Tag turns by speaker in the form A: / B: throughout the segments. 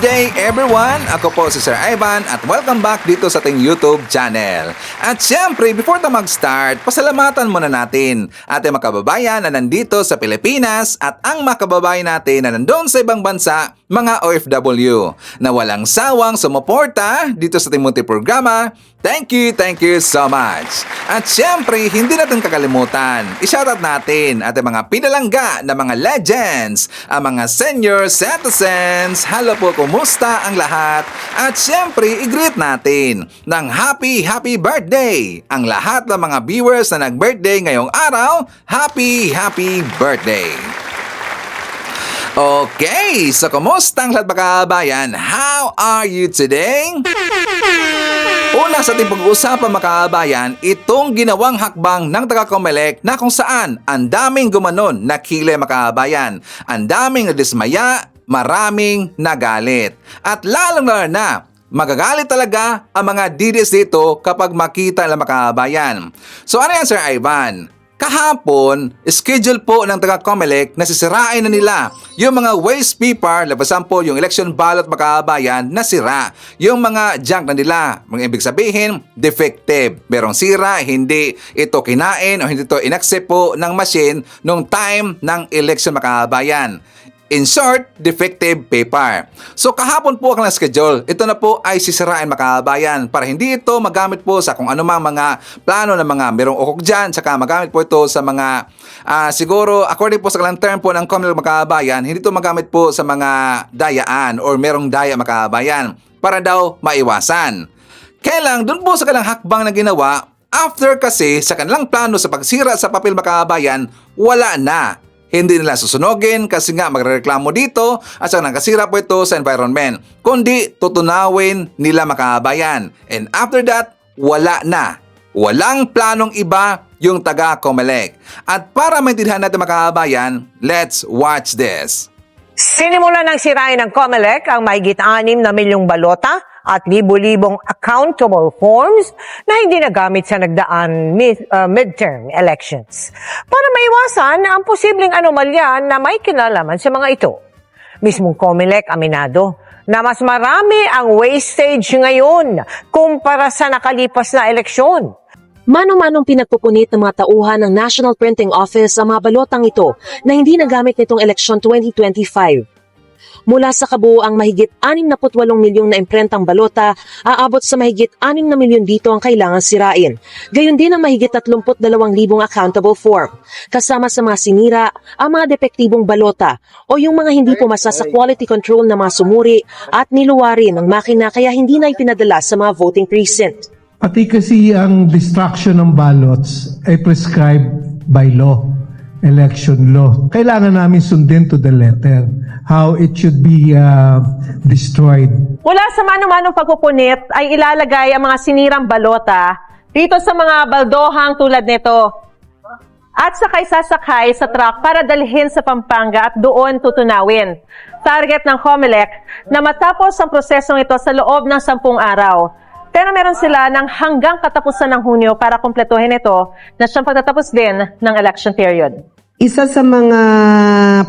A: Good day everyone! Ako po si Sir Ivan at welcome back dito sa ating YouTube channel. At syempre, before tayo mag-start, pasalamatan muna natin ating mga kababayan na nandito sa Pilipinas at ang mga kababayan natin na nandoon sa ibang bansa, mga OFW, na walang sawang sumuporta dito sa ating munting programa. Thank you so much. At syempre, hindi natin kakalimutan, i-shoutout natin ating mga pinalangga na mga legends, ang mga senior citizens. Hello po, kumusta ang lahat? At syempre, i-greet natin ng happy birthday ang lahat ng mga viewers na nag-birthday ngayong araw. Happy birthday! Okay, so kumusta ang lahat mga kabayan? How are you today? Una sa ating pag-uusapan mga kabayan, itong ginawang hakbang ng taga-Comelec na kung saan ang daming gumanon na kile mga kabayan, ang daming nadismaya, maraming nagalit. At lalong-lalo na, magagalit talaga ang mga DDS dito kapag makita ng mga kabayan. So ano yan Sir Ivan? Kahapon, schedule po ng taga-Comelec na sisirain na nila yung mga waste paper, labasan po yung election ballot mga kabayan na sira. Yung mga junk na nila, mga ibig sabihin, defective. Merong sira, hindi ito kinain o hindi ito inaccept po ng machine nung time ng election mga kabayan. In short, defective paper. So kahapon po ang schedule. Ito na po ay sisirain mga kabayan para hindi ito magamit po sa kung anumang mga plano ng mga merong ukok dyan. Saka magamit po ito sa mga siguro according po sa kalang term po ng Comelec mga kabayan, hindi ito magamit po sa mga dayaan or merong daya mga kabayan para daw maiwasan. Kaya lang, dun po sa kalang hakbang na ginawa, after kasi sa kanilang plano sa pagsira sa papel mga kabayan, wala na. Hindi nila susunogin kasi nga magrereklamo dito at saka nakasira po ito sa environment. Kundi tutunawin nila mga kabayan. And after that, wala na. Walang planong iba yung taga-Comelec. At para maintindihan natin mga kabayan, let's watch this.
B: Sinimula ng sirain ng Comelec ang mahigit 6 na milyong balota at libo-libong accountable forms na hindi nagamit sa nagdaan midterm elections para maiwasan ang posibleng anomalya na may kinalaman sa mga ito. Mismong Comelec aminado na mas marami ang wastage ngayon kumpara sa nakalipas na eleksyon.
C: Mano-manong pinagpupunit ng mga tauhan ng National Printing Office ang mga balotang ito na hindi nagamit nitong eleksyon 2025. Mula sa kabuoang mahigit 68 milyong na imprentang balota, aabot sa mahigit 6 na milyon dito ang kailangan sirain. Gayon din ang mahigit 32,000 accountable form. Kasama sa mga sinira, ang mga depektibong balota o yung mga hindi pumasa sa quality control na mga sumuri at niluwari ng makina kaya hindi na ipinadala sa mga voting precinct.
D: Pati kasi ang destruction ng ballots ay prescribed by law, election law. Kailangan namin sundin to the letter how it should be destroyed.
B: Mula sa mano-manong pagpupunit ay ilalagay ang mga sinirang balota dito sa mga baldohang tulad nito at sasakay sa truck para dalhin sa Pampanga at doon tutunawin. Target ng Comelec na matapos ang prosesong ito sa loob ng 10 araw. Pero meron sila ng hanggang katapusan ng Hunyo para kumpletuhin ito na siyang pagtatapos din ng election period.
E: Isa sa mga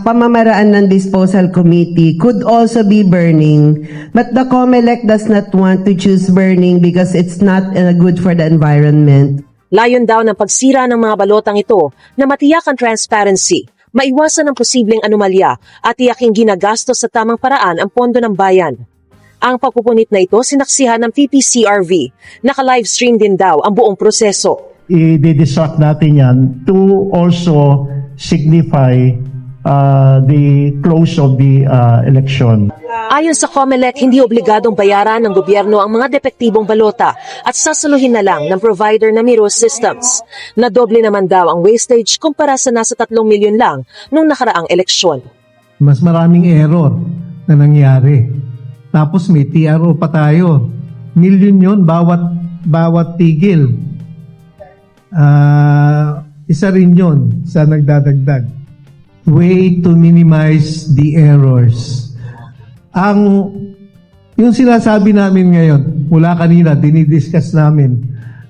E: pamamaraan ng disposal committee could also be burning, but the Comelec does not want to choose burning because it's not good for the environment.
C: Layon daw ng pagsira ng mga balotang ito na matiyak ang transparency, maiwasan ang posibleng anomalya at tiyaking ginagastos sa tamang paraan ang pondo ng bayan. Ang pagpupunit na ito sinaksihan ng PPCRV. Naka-livestream din daw ang buong proseso.
D: I-distract natin yan to also signify the close of the election.
C: Ayon sa Comelec, hindi obligadong bayaran ng gobyerno ang mga depektibong balota at sasaluhin na lang ng provider na Miro Systems. Nadoble naman daw ang wastage kumpara sa nasa 3 milyon lang nung nakaraang eleksyon.
D: Mas maraming error na nangyari. Tapos may TRO pa tayo. Milyon yun bawat tigil. Isa rin yun sa nagdadagdag. Way to minimize the errors. Yung sinasabi namin ngayon, mula kanina, dinidiscuss namin,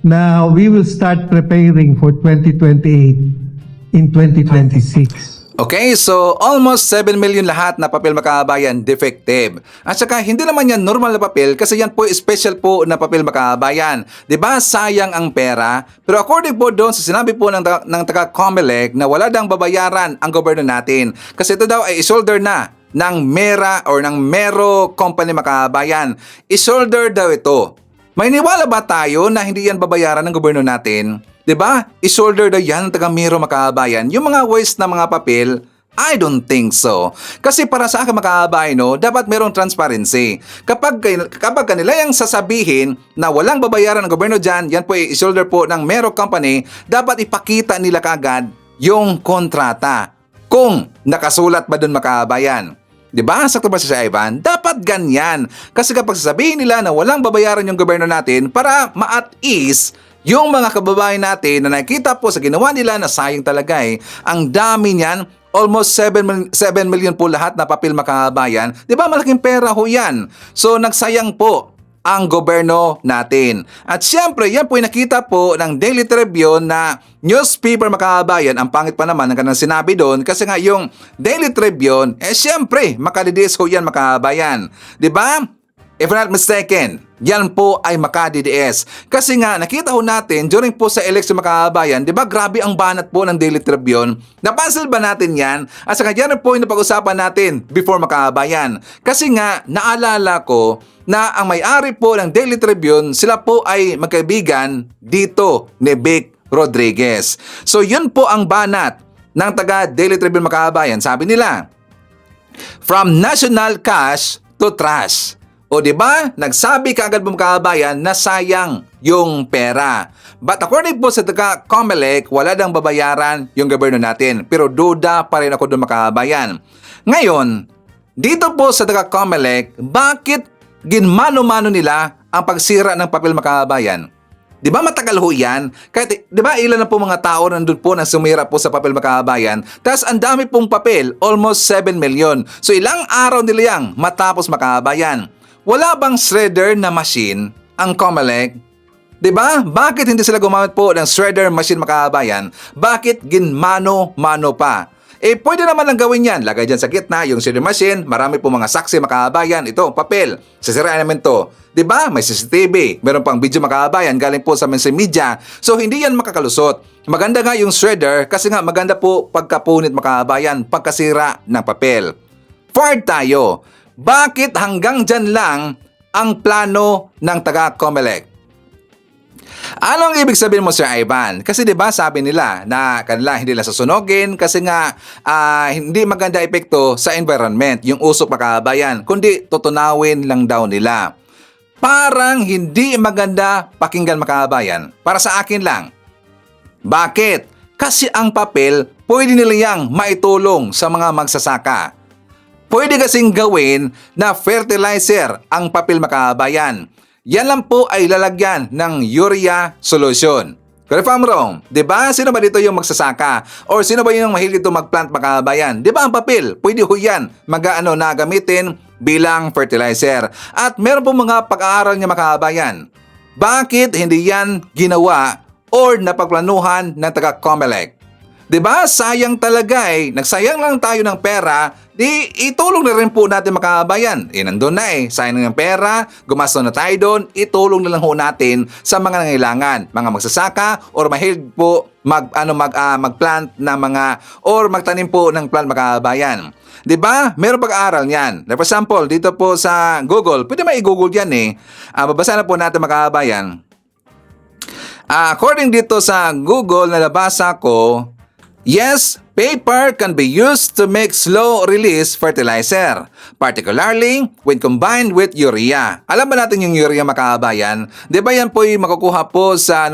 D: na we will start preparing for 2028 in 2026.
A: Okay, so almost 7 million lahat na papel makabayan defective. At saka hindi naman yan normal na papel kasi yan po special po na papel makabayan. 'Di ba? Sayang ang pera. Pero according po doon sa sinabi po ng taga Comelec na wala dang babayaran ang gobyerno natin. Kasi ito daw ay isolder na ng Mera or ng Mero Company makabayan. Isolder daw ito. May niwala ba tayo na hindi yan babayaran ng gobyerno natin? 'Di ba? I-shoulder daw yan ng taga Mero makabayan. Yung mga waste na mga papel, I don't think so. Kasi para sa akin makabayan, no, dapat merong transparency. Kapag kanila yung sasabihin na walang babayaran ng gobyerno dyan, yan po i-shoulder po ng Mero Company, dapat ipakita nila kaagad yung kontrata. Kung nakasulat ba doon makabayan. 'Di ba? Sakto ba si Ivan? Dapat ganyan. Kasi kapag sasabihin nila na walang babayaran yung gobyerno natin para ma-at ease yung mga kababayan natin na nakikita po sa ginawa nila na sayang talaga ang dami niyan, almost 7 million po lahat na papel makabayan. 'Di ba? Malaking pera ho yan. So nagsayang po ang gobyerno natin. At siyempre, yan po nakita po ng Daily Tribune na newspaper makabayan. Ang pangit pa naman ng kanang sinabi doon kasi nga yung Daily Tribune, siyempre, makadidiis ho yan makabayan. 'Di ba? If not mistaken, yan po ay maka-DDS. Kasi nga, nakita ho natin during po sa election makabayan, di ba grabe ang banat po ng Daily Tribune? Napansin ba natin yan? At saka yan po yung napag-usapan natin before makabayan. Kasi nga, naalala ko na ang may-ari po ng Daily Tribune, sila po ay magkaibigan dito ni Vic Rodriguez. So yun po ang banat ng taga Daily Tribune makabayan. Sabi nila, from national cash to trash. O di ba? Nagsabi kaagad mo kababayan na sayang yung pera. But according po sa taga Comelec, wala dang babayaran yung gobyerno natin. Pero duda pa rin ako doon makababayan. Ngayon, dito po sa taga Comelec, bakit ginmano-mano nila ang pagsira ng papel makababayan? Di ba matagal ho yan? Kahit, di ba ilan na po mga tao nandun po na sumira po sa papel makababayan? Tapos ang dami pong papel, almost 7 million. So ilang araw nila yang matapos makababayan? Wala bang shredder na machine ang Comelec? 'Di ba? Bakit hindi sila gumamit po ng shredder machine makabayan? Bakit ginmano-mano pa? Pwede naman lang gawin yan. Lagay dyan sa gitna yung shredder machine. Marami po mga saksi makabayan. Ito, papel. Sisirain namin to. 'Di ba? May CCTV. Meron pang video makabayan galing po sa mainstream media. So, hindi yan makakalusot. Maganda nga yung shredder kasi nga maganda po pagkapunit makabayan, pagkasira ng papel. Forward tayo. Bakit hanggang dyan lang ang plano ng taga Comelec? Anong ibig sabihin mo, Sir Ivan? Kasi 'di ba sabi nila na kanila hindi lang susunogin kasi nga hindi maganda epekto sa environment yung usok makabayan, kundi tutunawin lang daw nila. Parang hindi maganda pakinggan makabayan. Para sa akin lang. Bakit? Kasi ang papel pwede nilang maitulong sa mga magsasaka. Pwede kasing gawin na fertilizer ang papel makabayan. Yan lang po ay lalagyan ng urea solution. Correct if I'm wrong? Diba? Sino ba dito yung magsasaka? Or sino ba yung mahilig dito mag-plant makabayan? Diba ang papel? Pwede ho yan na gamitin bilang fertilizer. At meron po mga pag-aaral niya makabayan. Bakit hindi yan ginawa or napagplanuhan ng taga Comelec? Diba? Sayang talaga Nagsayang lang tayo ng pera, di itulong na rin po natin makabayan. Nandun na sayang ng pera, gumasto na tayo doon, itulong na lang ho natin sa mga nangailangan, mga magsasaka or mahilig po mag-plant na mga or magtanim po ng plant makabayan. Diba? Meron pag-aaral niyan. For example, dito po sa Google, pwede ma-i-Google yan babasa na po natin makabayan. According dito sa Google na nabasa ko, yes, paper can be used to make slow-release fertilizer, particularly when combined with urea. Alam ba natin yung urea makabayan? Di ba yan po yung makukuha po sa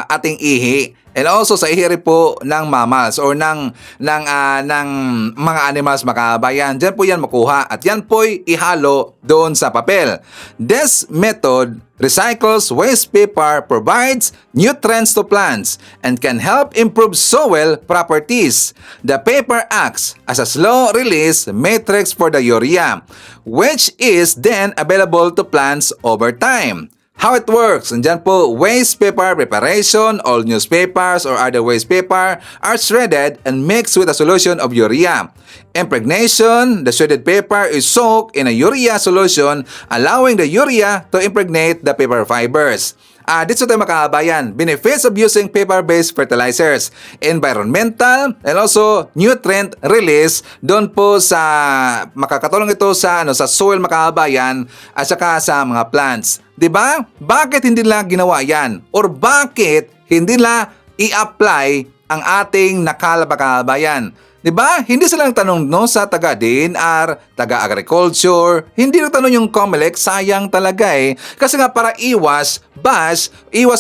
A: ating ihi? And also sa ihi po ng mammals or ng mga animals makabayan. Diyan po yan makuha at yan po ihalo doon sa papel. This method recycles waste paper, provides nutrients to plants, and can help improve soil properties. The paper acts as a slow-release matrix for the urea, which is then available to plants over time. How it works, andyan po, waste paper preparation. All newspapers or other waste paper are shredded and mixed with a solution of urea. Impregnation, the shredded paper is soaked in a urea solution, allowing the urea to impregnate the paper fibers. Dito tayo makabayan, benefits of using paper-based fertilizers, environmental and also nutrient release. Doon po sa makakatulong ito sa sa soil makabayan at saka sa mga plants. 'Di ba? Bakit hindi nila ginawa 'yan? Or bakit hindi nila i-apply ang ating nakalabakabayan? 'Di ba? Hindi sila nagtanong sa taga-DNR, taga-agriculture. Hindi nagtanong yung COMELEC, sayang talaga Kasi nga para iwas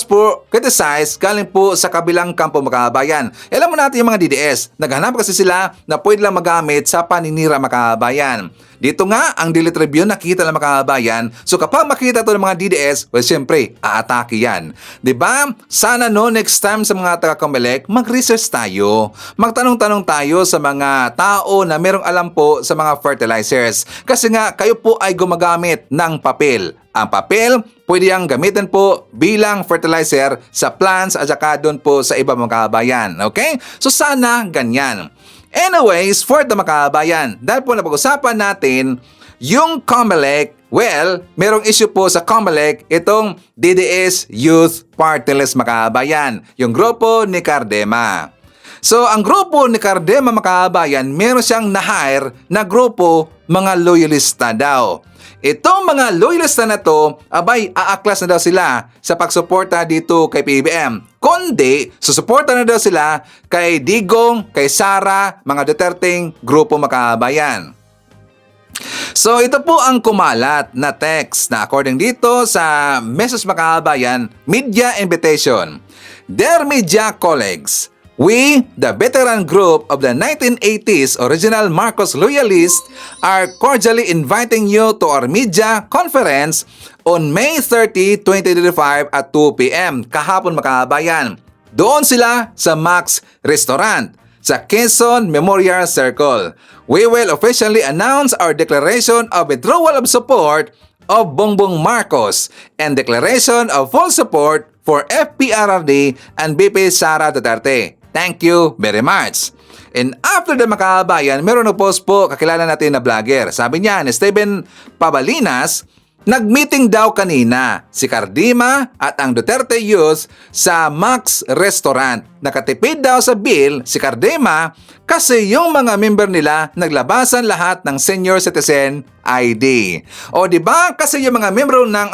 A: po criticize galing po sa kabilang kampo makabayan. Alam mo natin yung mga DDS, naghanap kasi sila na pwede lang magamit sa paninira makabayan. Dito nga, ang Daily Tribune nakita ng makabayan. So kapag makita to ng mga DDS, well, syempre, aatake yan. 'Di ba? Sana next time sa mga taga-COMELEC, mag-research tayo. Magtanong-tanong tayo sa mga tao na merong alam po sa mga fertilizers. Kasi nga, kayo po ay gumagamit ng papel. Ang papel, pwede yang gamitin po bilang fertilizer sa plants at saka doon po sa iba mga kabayan. Okay? So sana ganyan. Anyways, for the makabayan, dahil po napag-usapan natin yung COMELEC, well, merong issue po sa COMELEC itong DDS Youth Party List makabayan, yung grupo ni Cardema. So, ang grupo ni Cardema makabayan, meron siyang na-hire na grupo mga loyalista daw. Itong mga loyalista na to, abay, aaklas na daw sila sa pagsuporta dito kay PBBM. Kundi, susuporta na daw sila kay Digong, kay Sara, mga Duterteng grupo makabayan. So, ito po ang kumalat na text na according dito sa Message Makabayan Media Invitation. Dear media colleagues, we, the veteran group of the 1980s original Marcos Loyalists, are cordially inviting you to our media conference on May 30, 2025 at 2 p.m. kahapon makabayan. Doon sila sa Max Restaurant sa Quezon Memorial Circle. We will officially announce our declaration of withdrawal of support of Bongbong Marcos and declaration of full support for FPRRD and BP Sara Duterte. Thank you very much. And after the makabayan, meron na post po kakilala natin na vlogger. Sabi niya, ni Steven Pabalinas, nag-meeting daw kanina si Cardema at ang Duterte Youth sa Max Restaurant. Nakatipid daw sa bill si Cardema kasi yung mga member nila naglabasan lahat ng senior citizen ID. O di ba? Kasi yung mga member ng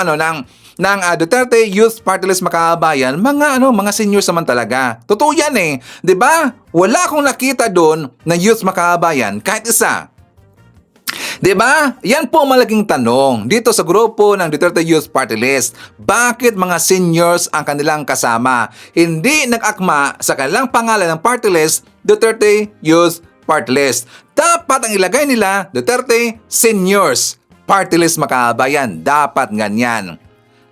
A: Duterte Youth Party List makabayan, mga seniors naman talaga. Totoo yan 'di ba? Wala akong nakita doon na youth makabayan kahit isa. 'Di ba? Yan po ang malaking tanong dito sa grupo ng Duterte Youth Party List. Bakit mga seniors ang kanilang kasama? Hindi nag-akma sa kanilang pangalan ng party list, Duterte Youth Party List. Dapat ang ilagay nila, Duterte Seniors Party List makabayan. Dapat ganyan.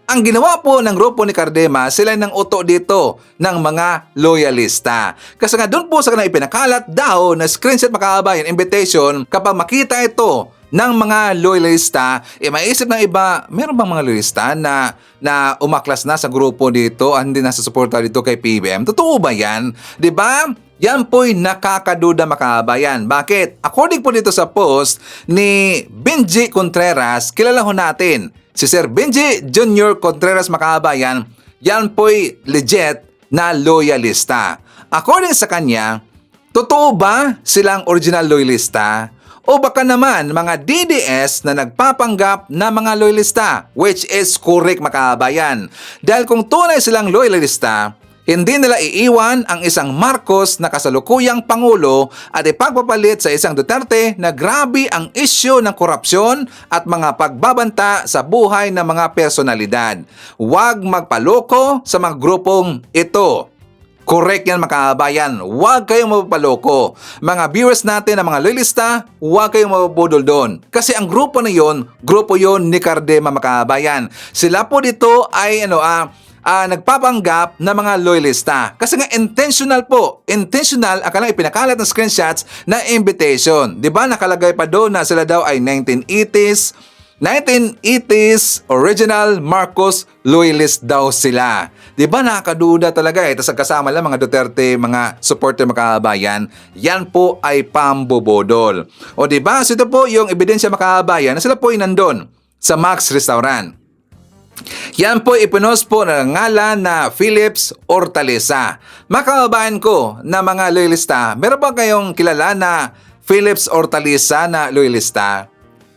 A: Ang ginawa po ng grupo ni Cardema, sila nang uto dito ng mga loyalista. Kasi nga doon po sa kanila ipinakalat daw na screenshot makabayan invitation kapag makita ito ng mga loyalista, maisip ng iba, meron bang mga loyalista na umaklas na sa grupo dito at hindi nasusuporta dito kay PBM? Totoo ba yan? 'Di ba? Yan po'y nakakaduda makabayan. Bakit? According po dito sa post ni Benji Contreras, kilala ho natin. Si Sir Benji Jr. Contreras makabayan, yan po'y legit na loyalista. According sa kanya, totoo ba silang original loyalista? O baka naman mga DDS na nagpapanggap na mga loyalista, which is correct makabayan. Dahil kung tunay silang loyalista, hindi nila iiwan ang isang Marcos na kasalukuyang Pangulo at ipagpapalit sa isang Duterte na grabe ang isyu ng korupsyon at mga pagbabanta sa buhay ng mga personalidad. Huwag magpaloko sa mga grupong ito. Correct yan makabayan. Huwag kayong mapapaloko. Mga viewers natin na mga loyalista, huwag kayong mapapudol doon. Kasi ang grupo na yon, grupo yon ni Cardema makabayan. Sila po dito ay nagpapanggap na mga loyalista. Kasi nga intentional po. Intentional ang kanilang ipinakalat ng screenshots na invitation. 'Di ba nakalagay pa doon na sila daw ay 1980s 1980s original Marcos loyalist daw sila. Di ba nakakaduda talaga eh. Tapos kasama lang mga Duterte, mga supporter makabayan, yan po ay pambobodol. O di ba? So ito po yung ebidensya makabayan na sila po ay nandun sa Max Restaurant. Yan po ipinost po ng ngalan na Philips Hortaleza. Makabayan ko na mga loyalista, meron ba kayong kilala na Philips Hortaleza na loyalista?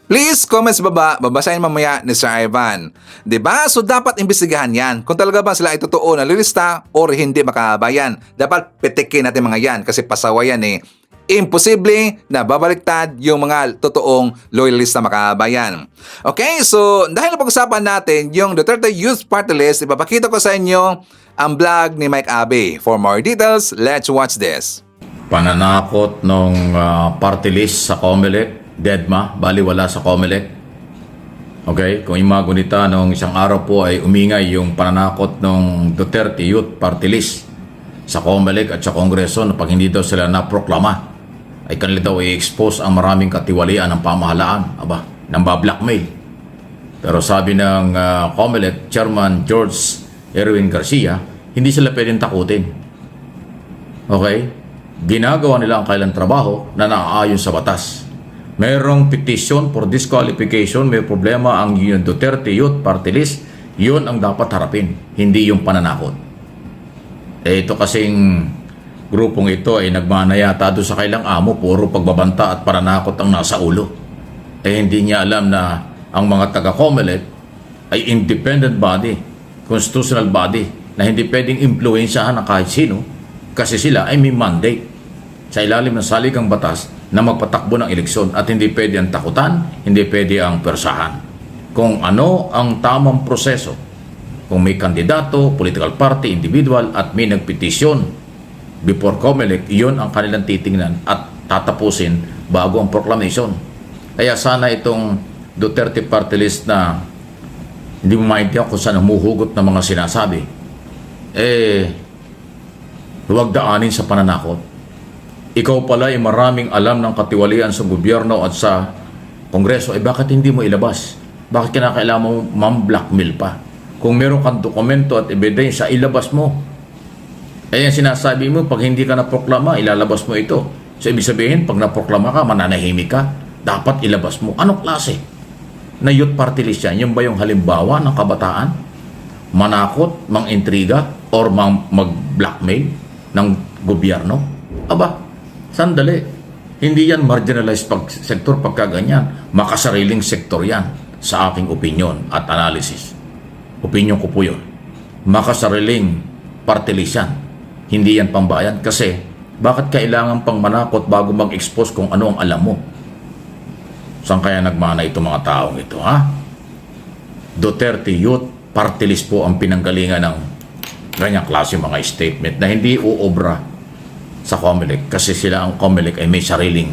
A: Please, comment sa baba, babasahin mamaya ni Sir Ivan. Diba? So dapat imbestigahan yan. Kung talaga ba sila ay totoo na loyalista or hindi makabayan. Dapat petikin natin mga yan kasi pasawa yan eh. Imposible na babaliktad yung mga totoong loyalista makabayan. Okay, so dahil pag-usapan natin yung Duterte Youth Party List, ipapakita ko sa inyo ang vlog ni Mike Abe. For more details, let's watch this.
F: Pananakot ng party list sa COMELEC, deadma, baliwala sa COMELEC. Okay, kung yung mga gunita nung isang araw po ay umingay yung pananakot ng Duterte Youth Party List sa COMELEC at sa Kongreso na pag hindi daw sila naproklama ay kanila daw i-expose ang maraming katiwalian ng pamahalaan, nang ba-blackmail. Pero sabi ng COMELEC Chairman George Erwin Garcia, hindi sila pwedeng takutin. Okay? Ginagawa nila ang kailang trabaho na naaayon sa batas. Merong petition for disqualification, may problema ang Duterte Youth Party List, yun ang dapat harapin, hindi yung pananakot. Ito kasing grupong ito ay nagmanayata doon sa kailang amo, puro pagbabanta at pananakot ang nasa ulo. Hindi niya alam na ang mga taga-COMELEC ay independent body, constitutional body, na hindi pwedeng impluensyahan ng kahit sino kasi sila ay may mandate sa ilalim ng saligang batas na magpatakbo ng eleksyon at hindi pwede ang takutan, hindi pwede ang persahan. Kung ano ang tamang proseso, kung may kandidato, political party, individual at may nagpetisyon before COMELEC, iyon ang kanilang titingnan at tatapusin bago ang proclamation. Kaya sana itong Duterte Party List na hindi mo maintindihan kung saan humuhugot ng mga sinasabi, huwag daanin sa pananakot. Ikaw pala ay maraming alam ng katiwalian sa gobyerno at sa Kongreso, bakit hindi mo ilabas? Bakit kinakailangan mo mam-blackmail pa? Kung meron kang dokumento at ebidensya, ilabas mo. Yung sinasabi mo, pag hindi ka naproklama, ilalabas mo ito. So, ibig sabihin, pag naproklama ka, mananahimik ka, dapat ilabas mo. Anong klase na youth party list yan? Yung ba yung halimbawa ng kabataan? Manakot, mang-intriga, or mag-blackmail ng gobyerno? Sandali. Hindi yan marginalized sektor pagkaganyan. Makasariling sektor yan sa aking opinion at analysis. Opinion ko po yun. Makasariling party list yan. Hindi yan pambayan. Kasi, bakit kailangan pang manakot bago mag-expose kung ano ang alam mo? Saan kaya nagmana itong mga taong ito, ha? Duterte Youth Party List po ang pinanggalingan ng ganyang klase mga statement na hindi uobra sa COMELEC kasi sila ang COMELEC ay may sariling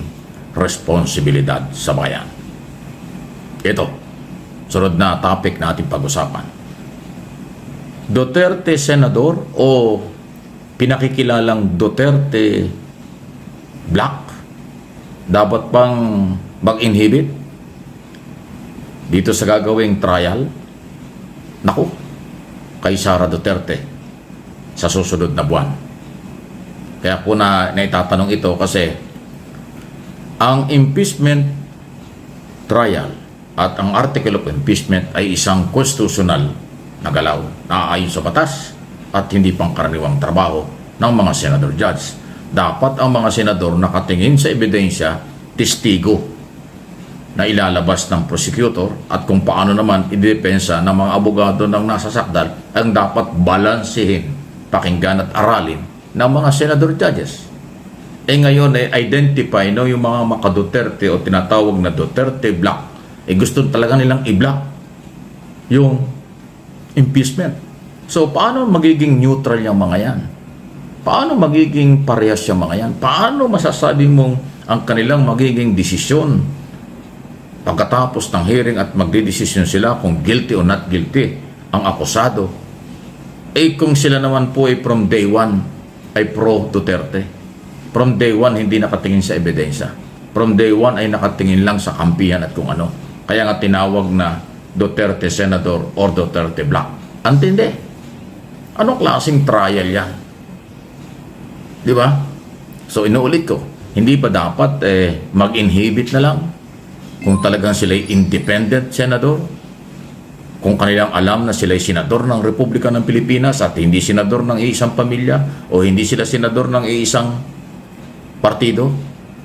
F: responsibilidad sa bayan. Ito, sunod na topic na ating pag-usapan. Duterte Senador o pinakikilalang Duterte Black dapat pang mag-inhibit dito sa gagawing trial kay Sara Duterte sa susunod na buwan. Kaya po na naitatanong ito kasi ang impeachment trial at ang article of impeachment ay isang constitutional na galaw na ayon sa batas at hindi pangkaraniwang trabaho ng mga senador judge. Dapat ang mga senador nakatingin sa ebidensya, testigo na ilalabas ng prosecutor at kung paano naman idepensa ng mga abogado ng nasa sakdal ang dapat balansehin, pakinggan at aralin ng mga senador judges. Ngayon identify yung mga maka-Duterte o tinatawag na Duterte Black, gusto talaga nilang i-block yung impeachment. So paano magiging neutral yung mga yan? Paano magiging parehas yung mga yan? Paano masasabi mong ang kanilang magiging desisyon pagkatapos ng hearing at magdidesisyon sila kung guilty o not guilty ang akusado? Kung sila naman po ay from day one ay pro-Duterte. From day one, hindi nakatingin sa ebidensya. From day one ay nakatingin lang sa kampihan at kung ano. Kaya nga tinawag na Duterte Senador or Duterte Black. Antindi. Anong klaseng trial yan? Di ba? So inuulit ko, hindi ba dapat mag-inhibit na lang kung talagang sila'y independent senador? Kung kanilang alam na sila'y senador ng Republika ng Pilipinas at hindi senador ng iisang pamilya o hindi sila senador ng iisang partido,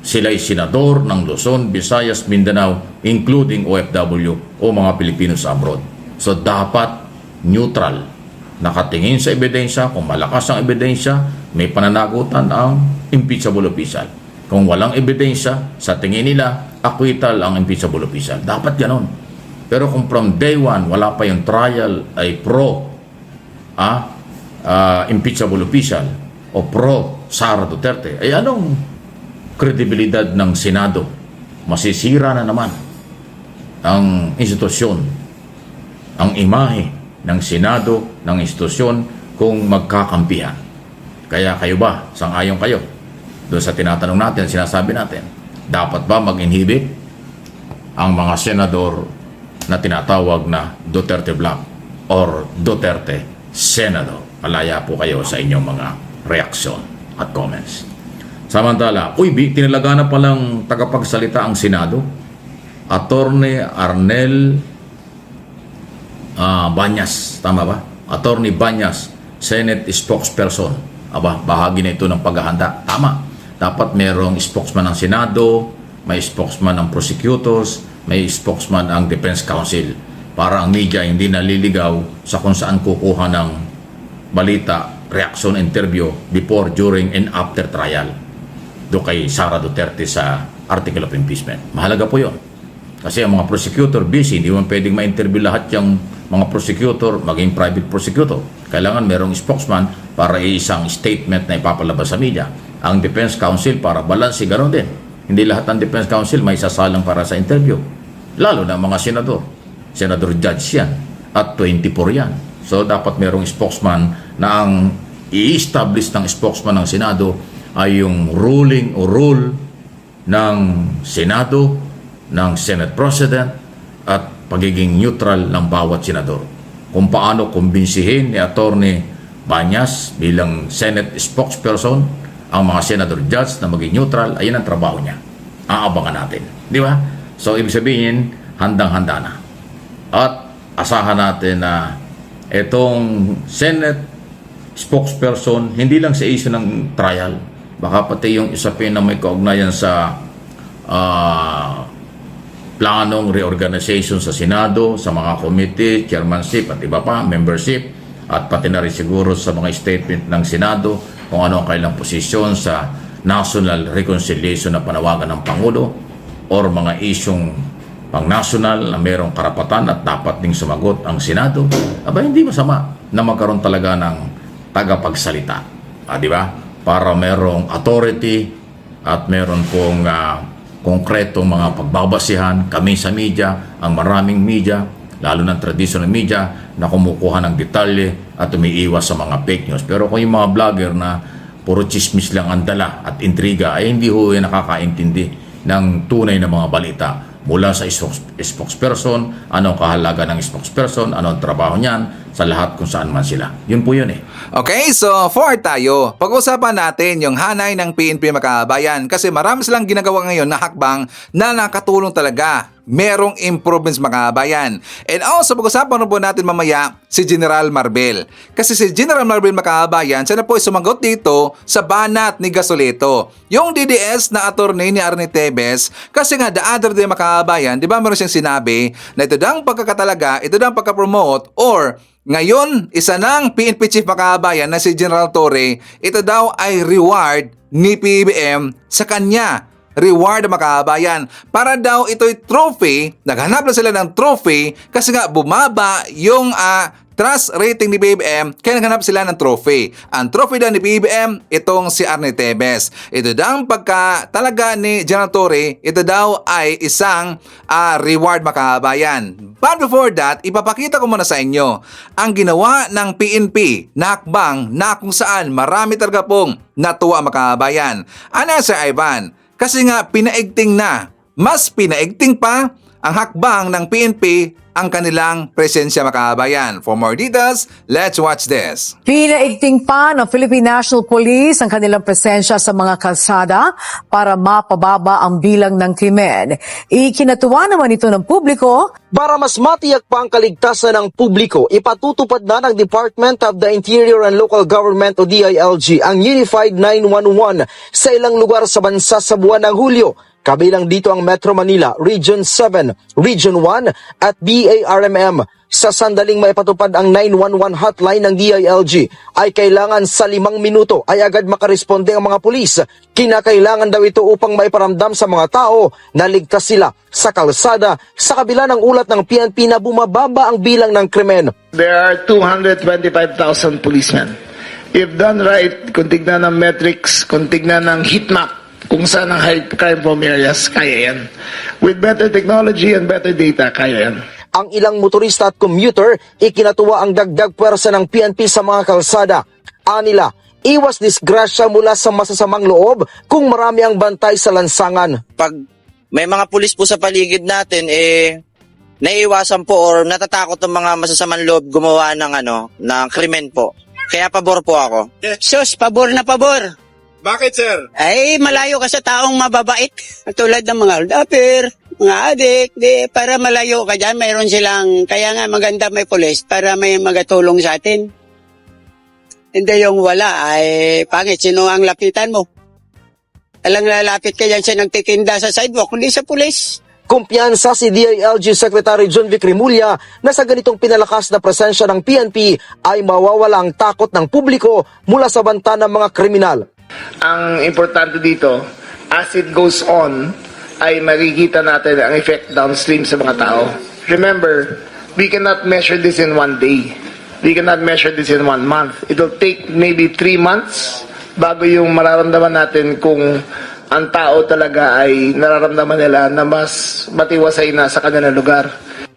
F: sila'y senador ng Luzon, Visayas, Mindanao, including OFW o mga Pilipino sa abroad. So dapat neutral, nakatingin sa ebidensya. Kung malakas ang ebidensya, may pananagutan ang impeachable official. Kung walang ebidensya, sa tingin nila, acquittal ang impeachable official. Dapat ganon. Pero kung from day one, wala pa yung trial ay pro impeachable official o pro Sara Duterte, ay anong kredibilidad ng Senado? Masisira na naman ang institusyon, ang imahe ng Senado, ng institusyon kung magkakampihan. Kaya kayo ba, sang-ayon kayo doon sa tinatanong natin, sinasabi natin, dapat ba mag-inhibit ang mga senador na tinatawag na Duterte Black or Duterte Senador? Malaya po kayo sa inyong mga reaksyon at comments. Samantala, tinalaga na palang tagapagsalita ang Senado, Attorney Arnel Banyas, tama ba? Attorney Banyas, Senate spokesperson. Bahagi na ito ng paghahanda. Tama. Dapat merong spokesman ng Senado, may spokesman ng prosecutors, may spokesman ang Defense Council para ang media hindi naliligaw sa kung saan kukuha ng balita, reaction, interview before, during, and after trial do kay Sara Duterte sa article of impeachment. Mahalaga po yun. Kasi ang mga prosecutor busy, hindi mo pwedeng ma-interview lahat yung mga prosecutor, maging private prosecutor. Kailangan merong spokesman para isang statement na ipapalabas sa media. Ang Defense Council para balance, ganoon din. Hindi lahat ng Defense Council may sasalang para sa interview. Lalo na mga senador. Senador judge yan. At 24 yan. So dapat merong spokesman na ang i-establish ng spokesman ng Senado ay yung ruling o rule ng Senado, ng Senate President at pagiging neutral ng bawat senador. Kung paano kumbinsihin ni Attorney Banyas bilang Senate spokesperson ang mga senador judge na maging neutral, ayun ang trabaho niya. Aabangan natin. Di ba? So, ibig sabihin, handang-handa na. At asahan natin na itong Senate spokesperson, hindi lang sa issue ng trial, baka pati yung isapin na may kaugnayan sa planong reorganization sa Senado, sa mga committee, chairmanship at iba pa, membership, at pati na rin siguro sa mga statement ng Senado kung ano ang kailang posisyon sa national reconciliation na panawagan ng Pangulo or mga isyong pang-national na mayroong karapatan at dapat ding sumagot ang Senado. Hindi masama na magkaroon talaga ng tagapagsalita. Di ba? Para mayroong authority at mayroon pong konkretong mga pagbabasihan kami sa media, ang maraming media, lalo ng traditional media na kumukuha ng detalye at umiiwas sa mga fake news. Pero kung yung mga vlogger na puro chismis lang ang dala at intriga, ay hindi ho nakakaintindi ng tunay na mga balita mula sa spokesperson, anong kahalaga ng spokesperson, anong trabaho niyan, sa lahat kung saan man sila. Yun po yun eh.
A: Okay, so forward tayo. Pag-usapan natin yung hanay ng PNP Makabayan kasi marami silang ginagawa ngayon na hakbang na nakatulong talaga. Merong improvements Makabayan. And also, pag-usapan po natin mamaya si General Marbel. Kasi si General Marbel Makabayan, siya na po ay sumagot dito sa banat ni Gasoleto. Yung DDS na attorney ni Arnie Tebes, kasi nga the other day Makabayan, di ba meron siyang sinabi na ito daw ang pagkakatalaga, ito daw ang pagkapromote, or ngayon, isa ng PNP Chief Makabayan na si General Torre, ito daw ay reward ni PBBM sa kanya. Reward Makabayan. Para daw ito'y trophy, naghanap na sila ng trophy kasi nga bumaba yung trust rating ni PBBM, kaya naghanap sila ng trophy. Ang trophy daw ni PBBM, itong si Arnie Tebes. Ito daw ang pagkatalaga ni General Torre, ito daw ay isang reward Makabayan. But before that, ipapakita ko muna sa inyo ang ginawa ng PNP na hakbang na kung saan marami talaga pong natuwa Makabayan. Ano Sir Ivan? Kasi nga pinaigting na, mas pinaigting pa ang hakbang ng PNP ang kanilang presensya mga kabayan. For more details, let's watch this.
G: Pinaigting pa ng Philippine National Police ang kanilang presensya sa mga kalsada para mapababa ang bilang ng krimen. Ikinatuwa naman ito ng publiko.
H: Para mas matiyak pa ang kaligtasan ng publiko, ipatutupad na ng Department of the Interior and Local Government o DILG ang Unified 911 sa ilang lugar sa bansa sa buwan ng Hulyo. Kabilang dito ang Metro Manila, Region 7, Region 1 at BARMM. Sa sandaling maipatupad ang 911 hotline ng DILG ay kailangan sa 5 minuto ay agad makaresponde ang mga pulis. Kinakailangan daw ito upang maiparamdam sa mga tao na ligtas sila sa kalsada sa kabila ng ulat ng PNP na bumababa ang bilang ng krimen.
I: There are 225,000 policemen. If done right, kung tignan ng metrics, kung tignan ng heat map, kung saan ang high crime prone areas, kaya yan. With better technology and better data, kaya yan.
H: Ang ilang motorista at commuter, ikinatuwa ang dagdag pwersa ng PNP sa mga kalsada. Anila, iwas disgrasya mula sa masasamang loob kung marami ang bantay sa lansangan.
J: Pag may mga pulis po sa paligid natin, naiiwasan po or natatakot ng mga masasamang loob gumawa ng krimen po. Kaya pabor po ako.
K: Sus, pabor na pabor.
A: Bakit, sir?
K: Ay, malayo ka sa taong mababait. Tulad ng mga holdapper, mga adik. Para malayo ka dyan, mayroon silang, kaya nga maganda may pulis para may magatulong sa atin. Hindi yung wala, ay pangit. Sino ang lapitan mo? Alang lalapit ka dyan siya nagtitinda sa sidewalk, hindi sa pulis.
H: Kumpiyansa si DILG Secretary John Vic Rimulya na sa ganitong pinalakas na presensya ng PNP ay mawawala ang takot ng publiko mula sa banta ng mga kriminal.
I: Ang importante dito, as it goes on, ay makikita natin ang effect downstream sa mga tao. Remember, we cannot measure this in one day. We cannot measure this in 1 month. It will take maybe 3 months bago yung mararamdaman natin kung ang tao talaga ay nararamdaman nila na mas matiwasay na sa kanilang lugar.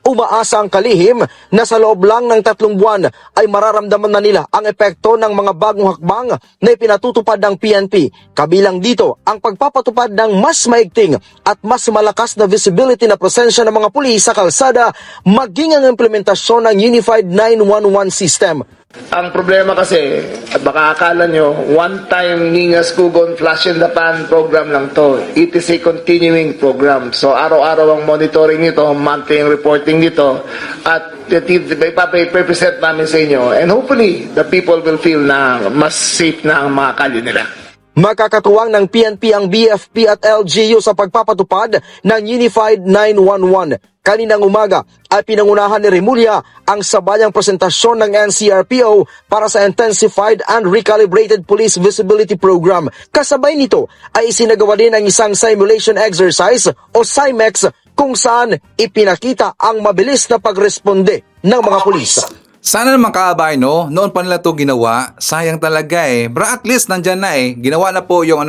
H: Umaasa ang kalihim na sa loob lang ng 3 buwan ay mararamdaman na nila ang epekto ng mga bagong hakbang na ipinatutupad ng PNP. Kabilang dito ang pagpapatupad ng mas maigting at mas malakas na visibility na presensya ng mga pulis sa kalsada, maging ang implementasyon ng Unified 911 system.
I: Ang problema kasi, at baka akala nyo, one-time Ningas Kugon Flash in the Pan program lang to. It is a continuing program. So araw-araw ang monitoring nito, monthly ang reporting nito, at ipapresent namin sa inyo. And hopefully, the people will feel na mas safe na ang mga kalye nila.
H: Magkakatuwang ng PNP ang BFP at LGU sa pagpapatupad ng Unified 911. Kaninang umaga ay pinangunahan ni Rimulya ang sabayang presentasyon ng NCRPO para sa Intensified and Recalibrated Police Visibility Program. Kasabay nito ay isinagawa din ang isang simulation exercise o SIMEX kung saan ipinakita ang mabilis na pagresponde ng mga pulis.
A: Sana naman kaabay, no? Noon pa nila ito ginawa. Sayang talaga eh. Pero at least nandyan na eh. Ginawa na po yung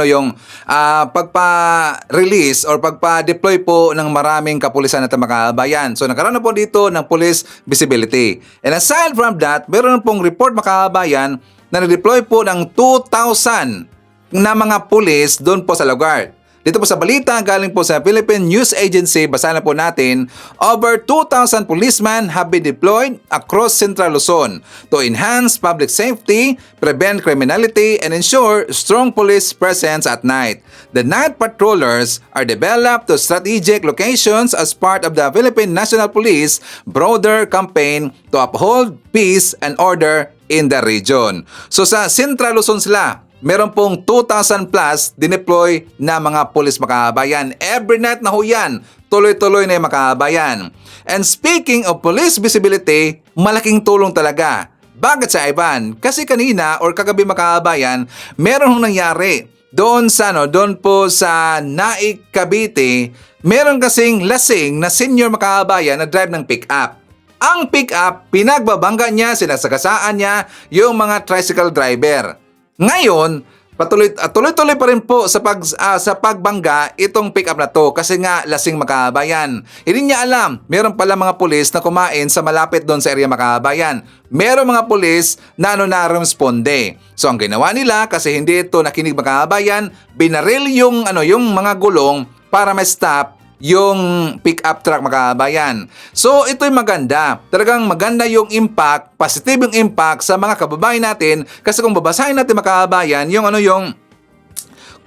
A: pagpa-release or pagpa-deploy po ng maraming kapulisan at mga kabayan. So nagkaroon na po dito ng police visibility. And aside from that, meron pong report mga kabayan na na-deploy po ng 2,000 na mga pulis doon po sa lugar. Dito po sa balita, galing po sa Philippine News Agency, basahin na po natin, over 2,000 policemen have been deployed across Central Luzon to enhance public safety, prevent criminality, and ensure strong police presence at night. The night patrollers are developed to strategic locations as part of the Philippine National Police broader campaign to uphold peace and order in the region. So sa Central Luzon sila, meron pong 2,000 plus dineploy na mga pulis makabayan. Every night na ho yan, tuloy-tuloy na yung makabayan. And speaking of police visibility, malaking tulong talaga. Bakit sa Ivan? Kasi kanina or kagabi makabayan, meron hong nangyari. Doon po sa Naik, Cavite, meron kasing lasing na senior makabayan na drive ng pick-up. Ang pick-up, pinagbabangga niya, sinasagasaan niya yung mga tricycle driver. Ngayon, tuloy-tuloy pa rin po sa pagbangga itong pick-up na to kasi nga lasing makabayan. Hindi niya alam, meron pala mga pulis na kumain sa malapit doon sa area makabayan. Meron mga pulis na na-responde. So ang ginawa nila kasi hindi ito nakinig makabayan, binaril yung mga gulong para ma-stop yung pick-up truck mga kababayan. So ito'y maganda. Talagang maganda yung impact, positive yung impact sa mga kababayan natin kasi kung babasahin natin mga kababayan, yung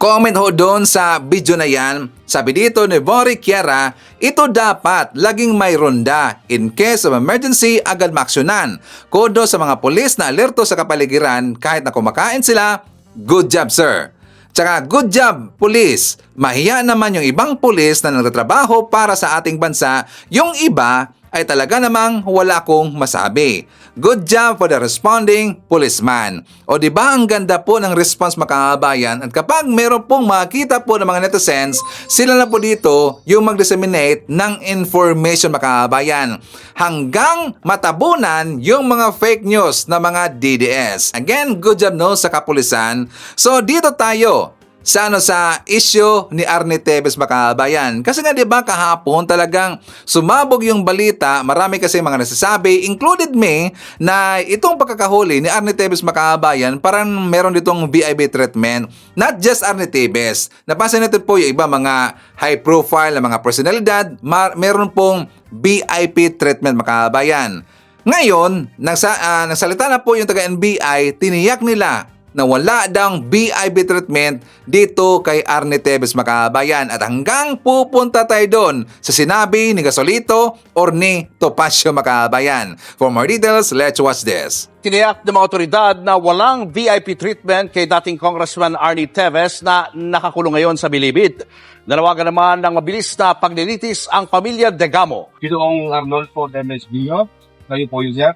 A: comment ho doon sa video na yan, sabi dito ni Bori Kiara, ito dapat laging may ronda. In case of emergency, agad maaksyonan. Kodo sa mga pulis na alerto sa kapaligiran kahit na kumakain sila, good job sir. Tsaka good job pulis. Mahiya naman yung ibang pulis na nagtatrabaho para sa ating bansa, yung iba ay talaga namang wala akong masabi. Good job for the responding policeman. O di ba ang ganda po ng response mga kababayan, at kapag meron pong makita po ng mga netizens, sila na po dito yung mag-disseminate ng information mga kababayan hanggang matabunan yung mga fake news na mga DDS. Again, good job no sa kapulisan. So dito tayo sa issue ni Arnie Tevez mga kababayan. Kasi nga 'di ba kahapon talagang sumabog yung balita, marami kasi mga nasasabi, included me, na itong pagkakahuli ni Arnie Tevez mga kababayan, parang meron ditong VIP treatment. Not just Arnie Tevez. Napansin natin po yung iba mga high profile na mga personalidad, meron pong VIP treatment mga kababayan. Ngayon, nagsalita na po yung taga-NBI, tiniyak nila na wala daw VIP treatment dito kay Arnie Tevez mga kababayan, at hanggang pupunta tayo doon sa sinabi ni Gasolito or ni Topacio mga kababayan. For more details, let's watch this.
L: Tiniyak ng mga otoridad na walang VIP treatment kay dating Congressman Arnie Tevez na nakakulong ngayon sa Bilibid. Nanawagan naman ng mabilis na paglilitis ang pamilya Degamo.
M: Ginoong Arnolfo Tevez Villo, kayo po yun, sir.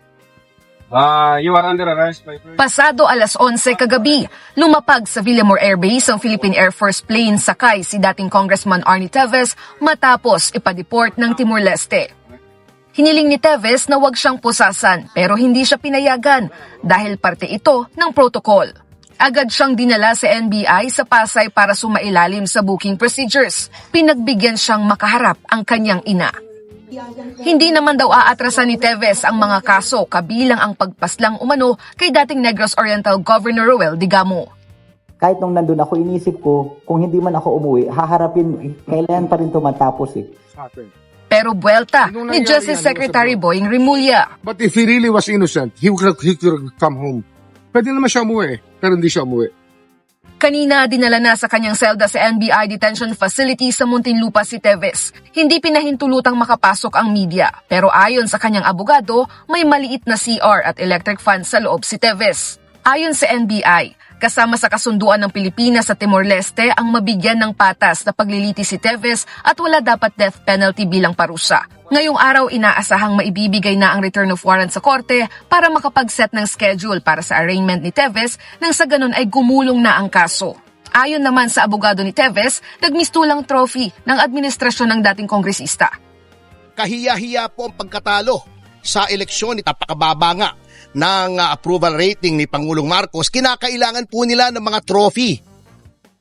M: You are under arrest by...
N: Pasado alas 11 kagabi, lumapag sa Villamor Air Base ang Philippine Air Force plane sakay si dating Congressman Arnie Tevez matapos ipadeport ng Timor-Leste. Hiniling ni Tevez na wag siyang pusasan pero hindi siya pinayagan dahil parte ito ng protocol. Agad siyang dinala sa NBI sa Pasay para sumailalim sa booking procedures. Pinagbigyan siyang makaharap ang kanyang ina. Hindi naman daw aatrasan ni Tevez ang mga kaso kabilang ang pagpaslang umano kay dating Negros Oriental Governor Roel Digamo.
O: Kahit nung nandun ako, inisip ko, kung hindi man ako umuwi, haharapin, kailangan pa rin ito matapos eh.
N: Pero buwelta ni Justice Secretary Boying Rimulya.
M: But if he really was innocent, he could come home. Pwede naman siya umuwi, pero hindi siya umuwi.
N: Kanina dinala na sa kanyang selda sa NBI Detention Facility sa Muntinlupa si Tevez. Hindi pinahintulutang makapasok ang media, pero ayon sa kanyang abogado, may maliit na CR at electric fan sa loob si Tevez. Ayon sa NBI, kasama sa kasunduan ng Pilipinas sa Timor-Leste ang mabigyan ng patas na paglilitis si Tevez at wala dapat death penalty bilang parusa. Ngayong araw inaasahang maibibigay na ang return of warrant sa korte para makapag-set ng schedule para sa arraignment ni Tevez nang sa ganun ay gumulong na ang kaso. Ayon naman sa abogado ni Tevez, nagmistulang trophy ng administrasyon ng dating kongresista.
P: Kahiya-hiya po ang pagkatalo sa eleksyon, napakababa nga ng approval rating ni Pangulong Marcos. Kinakailangan po nila ng mga trophy.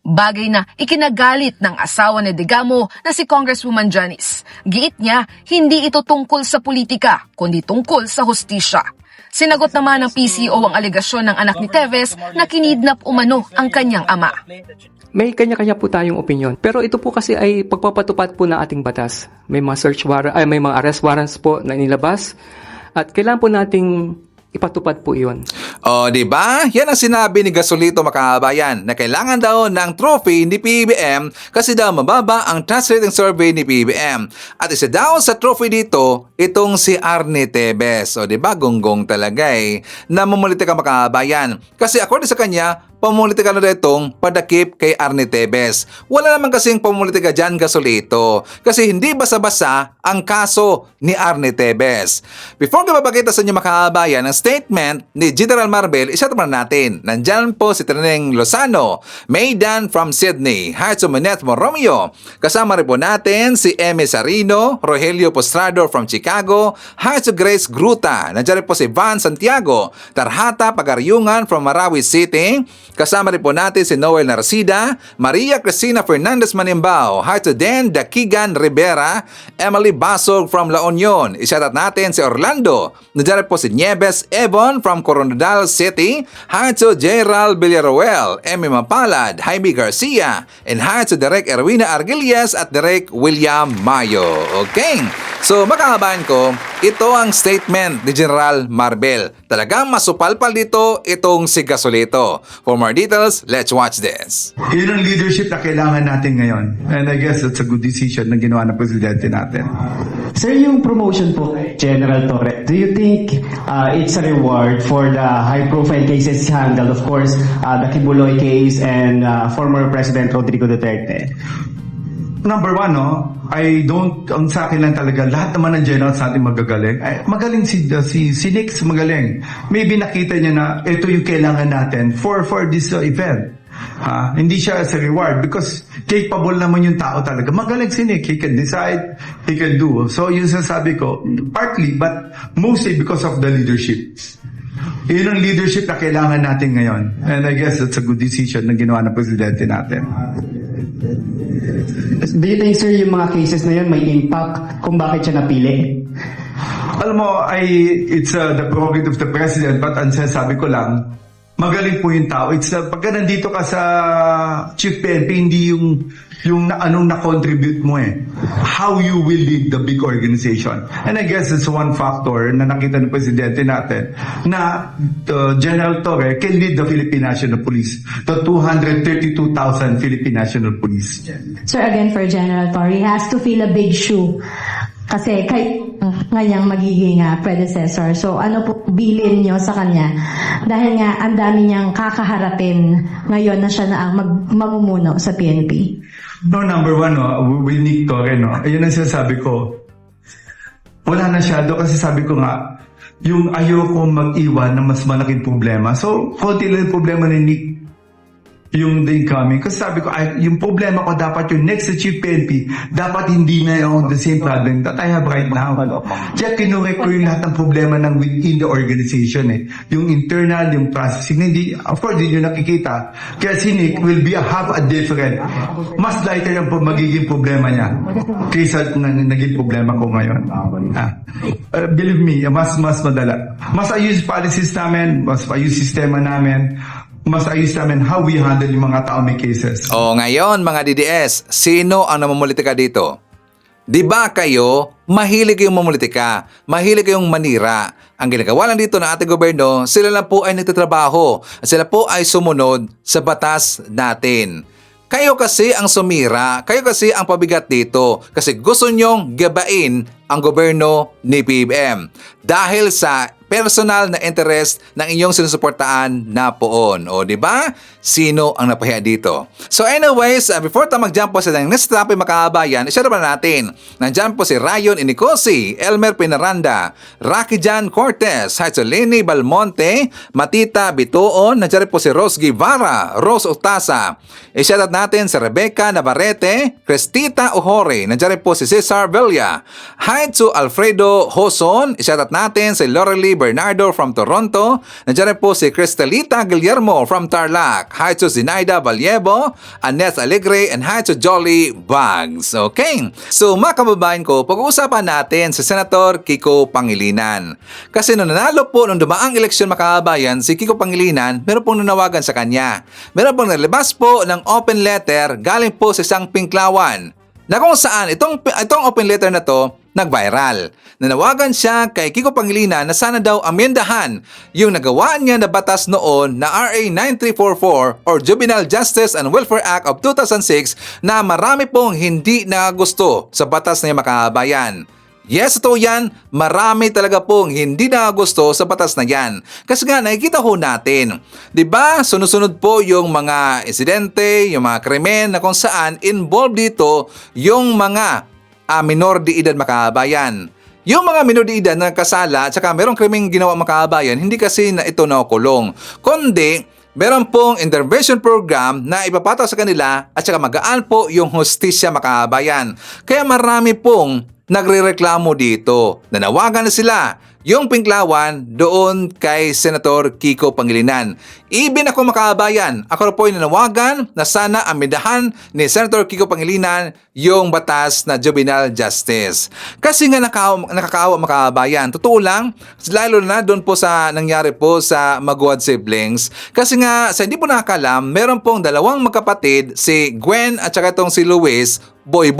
N: Bagay na ikinagalit ng asawa ni Digamo na si Congresswoman Janice. Giit niya, hindi ito tungkol sa politika, kundi tungkol sa hustisya. Sinagot naman ng PCO ang alegasyon ng anak ni Tevez na kinidnap umano ang kanyang ama.
Q: May kanya-kanya po tayong opinion. Pero ito po kasi ay pagpapatupad po ng ating batas. May mga may mga arrest warrants po na inilabas at kailangan po nating ipatupad po iyon.
A: O, di ba? Yan ang sinabi ni Gasolito mga kababayan na kailangan daw ng trophy ni PBBM kasi daw mababa ang trust rating survey ni PBBM. At isa daw sa trophy dito, itong si Arnie Tevez. O, di ba? Gonggong talaga eh. Namumulitika mga kababayan. Kasi according sa kanya, pamulitika na itong padakip kay Arnie Tevez. Wala naman kasing pamulitika dyan, Gasolito. Kasi hindi basa-basa ang kaso ni Arnie Tevez. Before ko mapakita sa inyo mga kababayan ang statement ni General Marbel, isa naman natin. Nandyan po si Treneng Lozano, Maydan from Sydney, Hearts of Monet Moromeo. Kasama rin po natin si Eme Sarino, Rogelio Postrado from Chicago, Hearts of Grace Gruta. Nandyan rin po si Van Santiago, Tarhata Pagaryungan from Marawi City, Kasama rin po natin si Noel Narcida, Maria Cristina Fernandez Manimbao, hi to Den Dakigan Rivera, Emily Basog from La Union. I-shoutout natin si Orlando. Nandiyan rin po si Nieves Ebon from Coronadal City, hi to Gerald Villaruel, Emmy Mapalad, Jaime Garcia, and hi to Derek Erwina Argilias at Derek William Mayo. Okay, so makakabayan ko, ito ang statement ni General Marbel. Talagang masupalpal dito itong si Gasolito. For more details, let's watch this.
R: Yun ang leadership na kailangan natin ngayon. And I guess that's a good decision na ginawa ng presidente natin.
S: Sir, yung promotion po, General Torre, do you think it's a reward for the high-profile cases handled? Of course, the Kibuloy case and former President Rodrigo Duterte.
R: Number one, ang sa akin lang talaga, lahat naman ng generals natin magagaling. Magaling si Nix, magaling. Maybe nakita niya na ito yung kailangan natin for this event. Hindi siya as a reward because capable naman yung tao talaga. Magaling si Nick, he can decide, he can do. So yung sasabi ko, partly but mostly because of the leadership. Yun ang leadership na kailangan natin ngayon. And I guess that's a good decision na ginawa ng presidente natin.
S: Do you think, sir, yung mga cases na yun may impact kung bakit siya napili?
R: Alam mo, it's the prerogative of the president, but ang sinasabi ko lang, magaling po yung tao. It's pagka nandito ka sa Chief PNP, hindi yung anong na-contribute mo how you will lead the big organization. And I guess it's one factor na nakita ng presidente natin na General Torre can lead the Philippine National Police, the 232,000 Philippine National Police.
T: Sir, again for General Torre, he has to fill a big shoe. Kasi kay ngayang magiging predecessor. So ano po bilin nyo sa kanya? Dahil nga ang dami niyang kakaharapin ngayon na siya na ang mamumuno sa PNP.
R: No, number one, with Nick Torre, ayun ang sinasabi ko. Wala na siya kasi sabi ko nga, yung ayoko mag-iwan ng mas malaking problema. So, konti lang yung problema ni Nick, yung the incoming. Kasi sabi ko, yung problema ko dapat yung next sa Chief PNP, dapat hindi na yung the same problem that I have right now. Kaya kinurek ko yung lahat ng problema ng within the organization. Yung internal, yung processing. Hindi, of course, hindi nyo nakikita. Kaya si Nick will be half a different. Mas lighter yung magiging problema niya kaysa naging problema ko ngayon. Believe me, mas madala. Mas ayos policies namin, mas ayos sistema namin, mas ayos namin how we handle yung mga tao may cases.
A: O ngayon mga DDS, sino ang namumulitika dito? Di ba kayo, mahilig kayong mamumulitika, mahilig kayong manira. Ang ginagawa lang dito ng ating gobyerno, sila lang po ay nagtatrabaho at sila po ay sumunod sa batas natin. Kayo kasi ang sumira, kayo kasi ang pabigat dito kasi gusto nyong gabain ang gobyerno ni PBM dahil sa personal na interest ng inyong sinusuportaan na poon. O, di ba? Sino ang napahiya dito? So anyways, before tayo mag-jump po sa next topic makakabayan, i-share pa natin. Nandyan po si Rayon Inicosi, Elmer Pinaranda, Rocky Jan Cortez, Lenny Balmonte, Matita Bituon, nandyan po si Rose Guevara, Rose Otasa. I-share natin si Rebecca Navarrete, Cristita Ojore, nandyan po si Cesar Villa. Hi to Alfredo Hoson, i-share natin si Lorely Bernardo from Toronto. Nandiyan po si Cristalita Guillermo from Tarlac. Hi to Zinaida Vallievo, Annette Alegre, and hi to Jolly Bugs. Okay. So mga kababayan ko, pag-uusapan natin si Senator Kiko Pangilinan. Kasi nung nanalo po nung dumaang eleksyon makabayan, si Kiko Pangilinan, meron pong nanawagan sa kanya. Meron pong nalabas po ng open letter galing po sa isang Pinklawan. Na kung saan itong open letter na to nag-viral. Nanawagan siya kay Kiko Pangilinan na sana daw amendahan yung nagawa niya na batas noon na RA 9344 or Juvenile Justice and Welfare Act of 2006 na marami pong hindi nakagusto sa batas na yung makabayan. Yes, ito yan. Marami talaga pong hindi nakagusto sa batas na yan. Kasi nga, nakikita ho natin. Diba, sunod-sunod po yung mga insidente, yung mga krimen na kung saan involved dito yung mga minor de edad makabayan. Yung mga minor de edad na nagkasala at saka merong krimeng ginawa makabayan, hindi kasi na ito nakulong. Kundi, meron pong intervention program na ipapato sa kanila at saka magaan po yung hustisya makabayan. Kaya marami pong nagrereklamo dito. Nanawagan na sila yung Pinklawan doon kay Senator Kiko Pangilinan. Even ako makaabayan, ako po ay nanawagan na sana amendahan ni Senator Kiko Pangilinan yung batas na juvenile justice. Kasi nga nakakaawa makaabayan. Totoo lang, lalo na doon po sa nangyari po sa Maguad siblings. Kasi nga, sa hindi po nakakalam, meron pong dalawang magkapatid, si Gwen at saka itong si Luis Boy.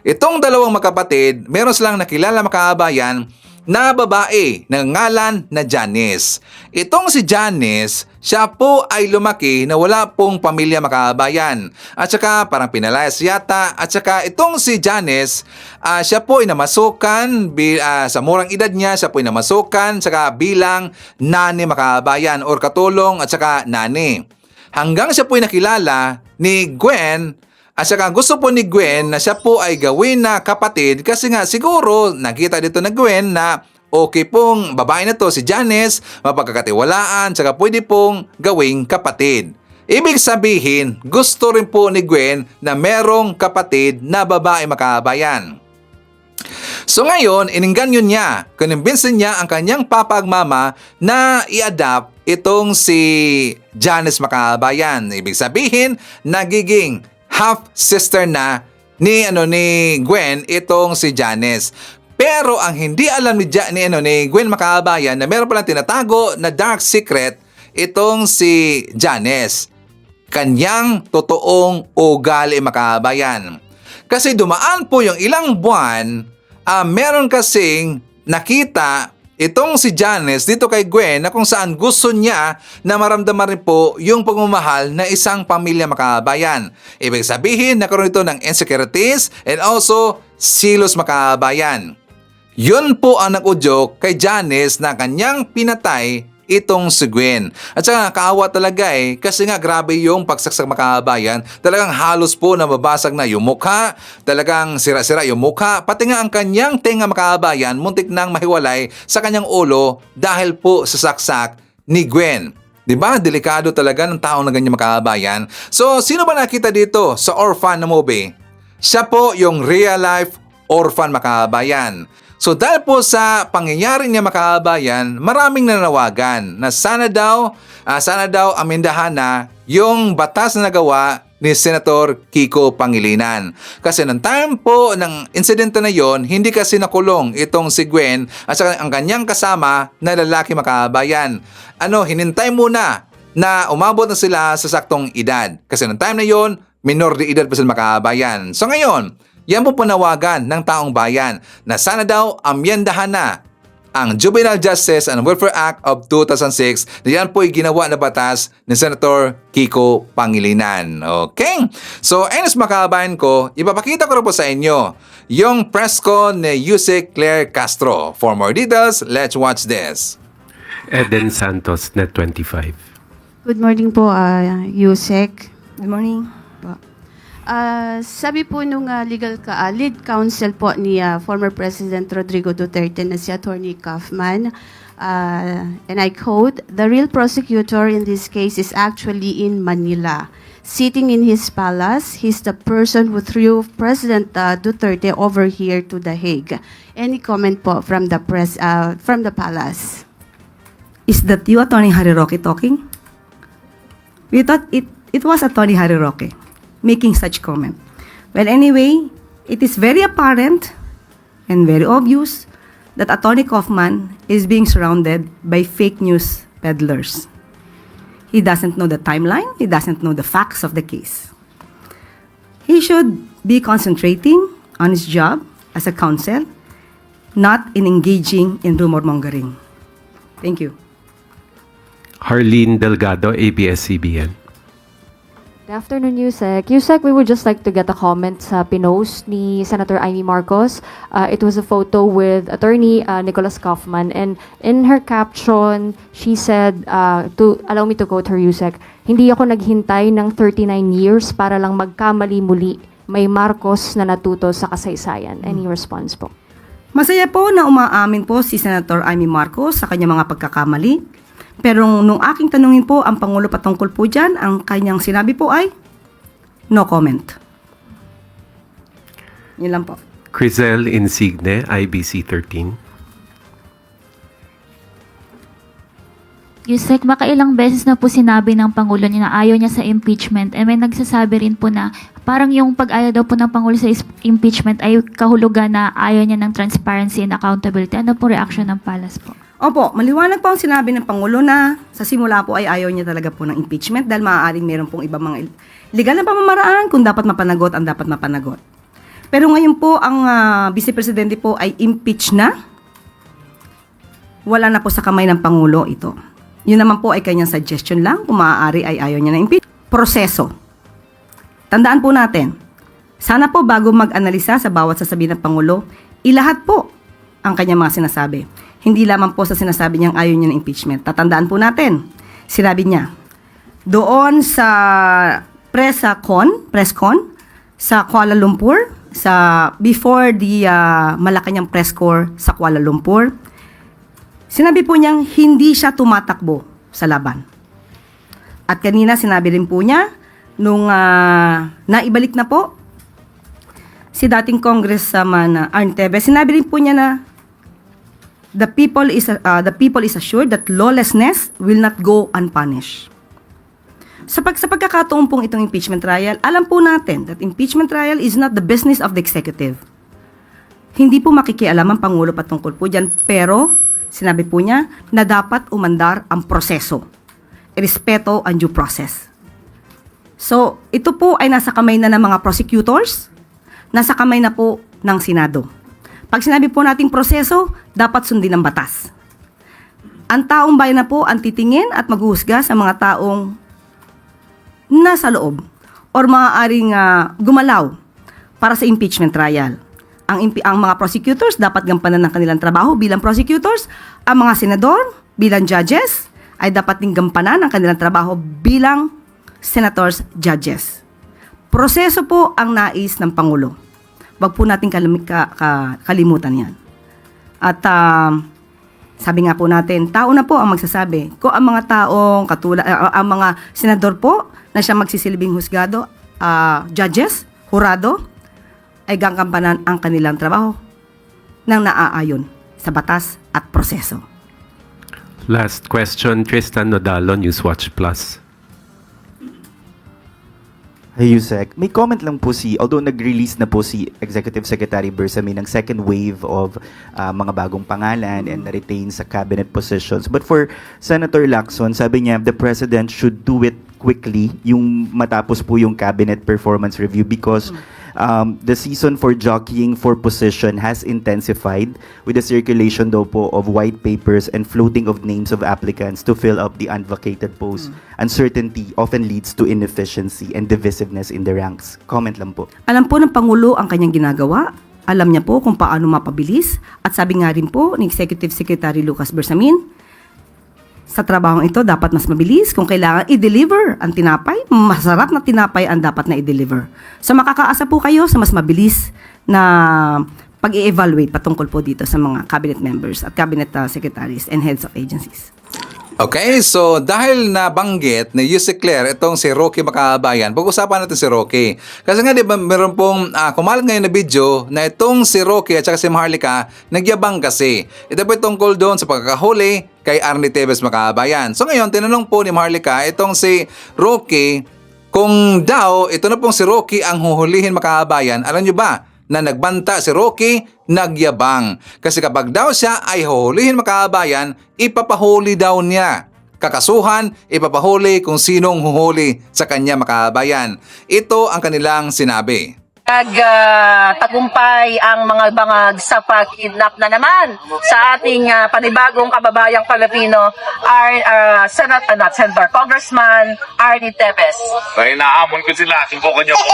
A: Itong dalawang magkapatid, meron silang nakilala makaabayan na babae na ngalan na Janice. Itong si Janice, siya po ay lumaki na wala pong pamilya makaabayan. At saka parang pinalayas yata. At saka itong si Janice, siya po ay namasukan sa murang edad niya, siya po ay namasukan saka bilang nani makaabayan or katulong at saka nani. Hanggang siya po ay nakilala ni Gwen. At saka gusto po ni Gwen na siya po ay gawin na kapatid kasi nga siguro nakita dito na Gwen na okay pong babae na to si Janice, mapagkakatiwalaan, saka pwede pong gawing kapatid. Ibig sabihin, gusto rin po ni Gwen na merong kapatid na babae makaabayan. So ngayon, iningganyo niya, kinimbinsin niya ang kanyang papa at mama na i-adapt itong si Janice makaabayan. Ibig sabihin, nagiging half-sister na ni Gwen itong si Janice. Pero ang hindi alam ni Gwen makaabayan na meron palang tinatago na dark secret itong si Janice. Kanyang totoong ugali makaabayan. Kasi dumaan po yung ilang buwan, meron kasing nakita itong si Janice dito kay Gwen na kung saan gusto niya na maramdaman rin po yung pagmamahal na isang pamilya makaabayan. Ibig sabihin, nagkaroon ito ng insecurities and also silos makaabayan. Yun po ang nag-udyok kay Janice na kanyang pinatay itong si Gwen. At saka nakakaawa talaga kasi nga grabe yung pagsaksak makaabayan. Talagang halos po na mabasag na yung mukha, talagang sira-sira yung mukha, pati nga ang kanyang tenga makaabayan muntik nang mahiwalay sa kanyang ulo dahil po sa saksak ni Gwen. Diba? Delikado talaga ng taong na ganyan makaabayan. So, sino ba nakita dito sa orphan na movie? Siya po yung real life orphan makaabayan. So dahil po sa pangyayari niya makaabayan, maraming nanawagan na sana daw amendahan na yung batas na nagawa ni Senator Kiko Pangilinan. Kasi ng time po ng insidente na yon, hindi kasi nakulong itong si Gwen at saka ang kanyang kasama na lalaki makaabayan. Hinintay muna na umabot na sila sa saktong edad. Kasi ng time na yon, minor de edad pa sila makaabayan. So ngayon, yan po panawagan ng taong bayan na sana daw amyendahan na ang Juvenile Justice and Welfare Act of 2006 na yan po ay ginawa na batas ni Senator Kiko Pangilinan. Okay? So, ayos makabayan ko, ipapakita ko rin po sa inyo yung press con ni Yusek Claire Castro. For more details, let's watch this.
U: Eden Santos, Net 25.
V: Good morning po, Yusek. Good morning po. Sabi po nung lead counsel po ni former President Rodrigo Duterte na si Attorney Kaufman, and I quote, "The real prosecutor in this case is actually in Manila. Sitting in his palace, he's the person who threw President Duterte over here to The Hague." Any comment po from the from the palace?
W: Is that you, Attorney Harry Roque, talking? We thought it was Attorney Harry Roque making such comment. Well, anyway, it is very apparent and very obvious that Attorney Kaufman is being surrounded by fake news peddlers. He doesn't know the timeline. He doesn't know the facts of the case. He should be concentrating on his job as a counsel, not in engaging in rumor mongering. Thank you.
U: Harleen Delgado, ABS-CBN.
X: Good afternoon, Yusek. Yusek, we would just like to get a comment sa pinost ni Senator Amy Marcos. It was a photo with Attorney Nicholas Kaufman, and in her caption, she said, allow me to quote her, Yusek, "Hindi ako naghintay ng 39 years para lang magkamali muli. May Marcos na natuto sa kasaysayan." Any response po?
W: Masaya po na umaamin po si Senator Amy Marcos sa kanyang mga pagkakamali. Pero nung aking tanungin po ang Pangulo patungkol po dyan, ang kanyang sinabi po ay no comment. Yun lang po.
U: Crizel Insigne, IBC 13.
B: Yusek, makailang beses na po sinabi ng Pangulo niya na ayaw niya sa impeachment. May nagsasabi rin po na parang yung pag-ayaw daw po ng Pangulo sa impeachment ay kahulugan na ayaw niya ng transparency and accountability. Ano po reaction ng Palas po?
W: Opo, maliwanag po ang sinabi ng Pangulo na sa simula po ay ayaw niya talaga po ng impeachment dahil maaaring meron pong ibang mga legal na pamamaraan kung dapat mapanagot ang dapat mapanagot. Pero ngayon po ang Vice Presidente po ay impeach na. Wala na po sa kamay ng Pangulo ito. Yun naman po ay kanyang suggestion lang kung maaari ay ayaw niya ng impeachment. Proseso. Tandaan po natin, sana po bago mag-analisa sa bawat sasabihin ng Pangulo, ilahat po ang kanyang mga sinasabi. Hindi lamang po sa sinasabi niyang ayaw niya ng impeachment. Tatandaan po natin, sinabi niya, doon sa press con sa Kuala Lumpur, before the Malacanang press corps sa Kuala Lumpur, sinabi po niyang hindi siya tumatakbo sa laban. At kanina sinabi rin po niya, nung naibalik na po si dating Congressman Arnie Tevez, sinabi rin po niya na the people is assured that lawlessness will not go unpunished. Sa pagkakataon pong itong impeachment trial, alam po natin that impeachment trial is not the business of the executive. Hindi po makikialam ang Pangulo patungkol po dyan, pero sinabi po niya na dapat umandar ang proseso, respeto ang due process. So, ito po ay nasa kamay na ng mga prosecutors, nasa kamay na po ng Senado. Pag sinabi po nating proseso, dapat sundin ang batas. Ang taong bayan na po ang titingin at maghuhusga sa mga taong nasa loob or maaaring gumalaw para sa impeachment trial. Ang mga prosecutors dapat gampanan ng kanilang trabaho bilang prosecutors. Ang mga senador bilang judges ay dapat ding gampanan ng kanilang trabaho bilang senators, judges. Proseso po ang nais ng Pangulo. Wag po natin kalimutan yan. At sabi nga po natin, tao na po ang magsasabi. Kung ang mga taong ang mga senador po na siya magsisilbing husgado, judges, hurado, ay gagampanan ang kanilang trabaho nang naaayon sa batas at proseso.
U: Last question, Tristan Nodalo, Newswatch Plus.
C: Hey Yusek, may comment lang po although nag-release na po si Executive Secretary Bersamin ng second wave of mga bagong pangalan and na-retain sa cabinet positions. But for Senator Lacson, sabi niya the President should do it quickly, yung matapos po yung cabinet performance review because the season for jockeying for position has intensified with the circulation daw po of white papers and floating of names of applicants to fill up the unvacated posts. Uncertainty often leads to inefficiency and divisiveness in the ranks. Comment lang po.
W: Alam po ng Pangulo ang kanyang ginagawa. Alam niya po kung paano mapabilis. At sabi nga rin po ni Executive Secretary Lucas Bersamin, sa trabahong ito dapat mas mabilis kung kailangan i-deliver ang tinapay. Masarap na tinapay ang dapat na i-deliver. So makakaasa po kayo sa mas mabilis na pag-i-evaluate patungkol po dito sa mga cabinet members at cabinet secretaries and heads of agencies.
A: Okay, so dahil nabanggit ni Yusek Claire itong si Rocky Makabayan, pag-usapan natin si Rocky. Kasi nga diba meron pong kumalat ngayon na video na itong si Rocky at saka si Maharlika nagyabang kasi. Ito po tungkol doon sa pagkakahuli kay Arnie Tevez Makabayan. So ngayon, tinanong po ni Maharlika itong si Rocky kung daw ito na pong si Rocky ang huhulihin Makabayan. Alam nyo ba na nagbanta si Rocky, nagyabang. Kasi kapag daw siya ay huhulihin Makabayan, ipapahuli daw niya. Kakasuhan, ipapahuli kung sinong huhuli sa kanya Makabayan. Ito ang kanilang sinabi.
D: Tagumpay ang mga bangag sa pag-kidnap na naman sa ating panibagong kababayang Pilipino, Senator Congressman Arnie Tevez.
E: Kaya naamon ko sila, subukan niyo kung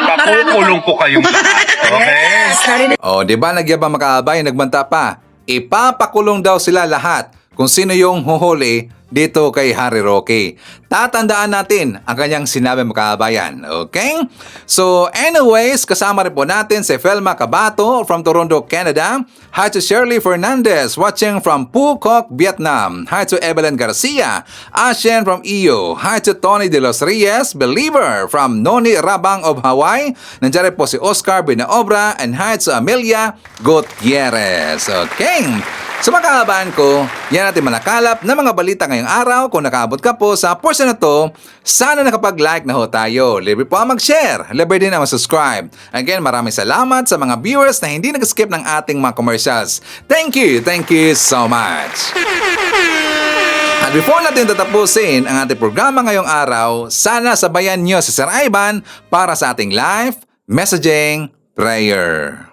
E: pakukulong ko kayong lahat. Okay?
A: O, di ba nagyabang Makabayan, nagbanta pa. Ipapakulong daw sila lahat kung sino yung huhuli dito kay Harry Roque. Tatandaan natin ang kanyang sinabi mga kabayan. Okay? So anyways, kasama rin po natin si Felma Cabato from Toronto, Canada. Hi to Shirley Fernandez watching from Phu Quoc, Vietnam. Hi to Evelyn Garcia, Ashen from EU. Hi to Tony De Los Reyes, Believer from Noni Rabang of Hawaii. Nandiyan rin po si Oscar Binaobra and hi to Amelia Gutierrez. Okay? So mga kahabaan ko, yan natin manakalap na mga balita ngayong araw. Kung nakaabot ka po sa portion na to, sana nakapag-like na ho tayo. Libre po ang mag-share. Libre din ang mag-subscribe. Again, maraming salamat sa mga viewers na hindi nag-skip ng ating mga commercials. Thank you so much. At before natin tatapusin ang ating programa ngayong araw, sana sabayan nyo si Sir Ivan para sa ating live messaging prayer.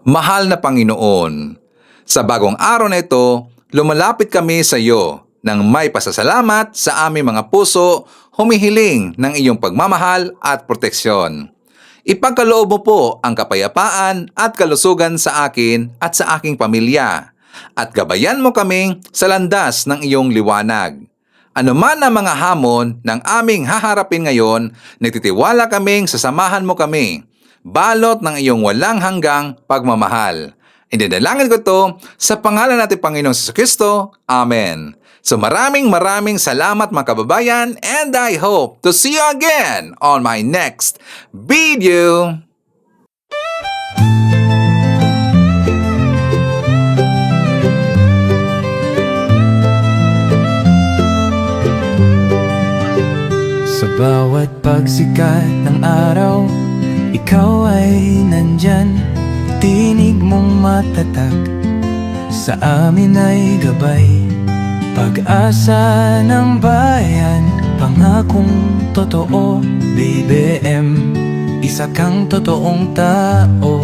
A: Mahal na Panginoon, sa bagong araw na ito, lumalapit kami sa iyo nang may pasasalamat sa aming mga puso, humihiling ng iyong pagmamahal at proteksyon. Ipagkaloob mo po ang kapayapaan at kalusugan sa akin at sa aking pamilya, at gabayan mo kami sa landas ng iyong liwanag. Ano man ang mga hamon ng aming haharapin ngayon, nagtitiwala kaming sasamahan mo kami, balot ng iyong walang hanggang pagmamahal. Idinalangin ko to sa pangalan natin Panginoong Jesucristo. Amen. So maraming salamat mga kababayan, and I hope to see you again on my next video.
F: Sa bawat pagsikat ng araw, ikaw ay nandyan. Tinig mong matatag, sa amin ay gabay. Pag-asa ng bayan, pangakong totoo. BBM, isa kang totoong tao.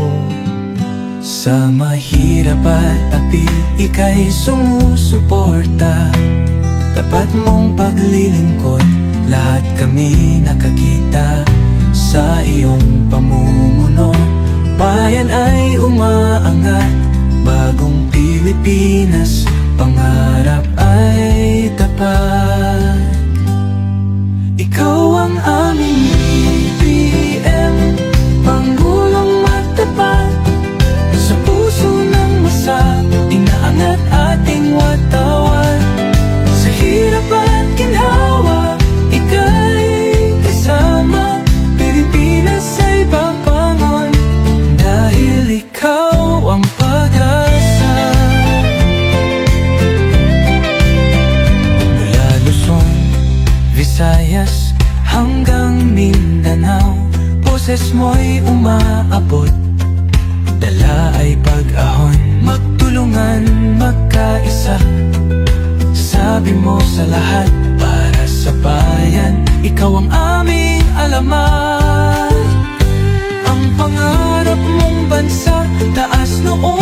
F: Sa mahirap at api, ika'y sumusuporta. Tapat mong paglilingkod, lahat kami nakakita sa iyong pamumuno. Bayan ay umaangat, bagong Pilipinas, pangarap ay tapat. Ikaw ang aming BBM, Pangulong matapat. Sa puso ng masa, inaangat ating watawan. Sa hirap at ginhawa, ika'y kasama. Pilipinas ay papangon, dahil ikaw ang pag-asa. Mula Luzon, Visayas, hanggang Mindanao, boses mo'y umaabot, dala ay pag-ahon. Magtulungan, magkaisa, sabi mo sa lahat, para sa bayan, ikaw ang aming alamat. Ang pangarap mong bansa, taas noon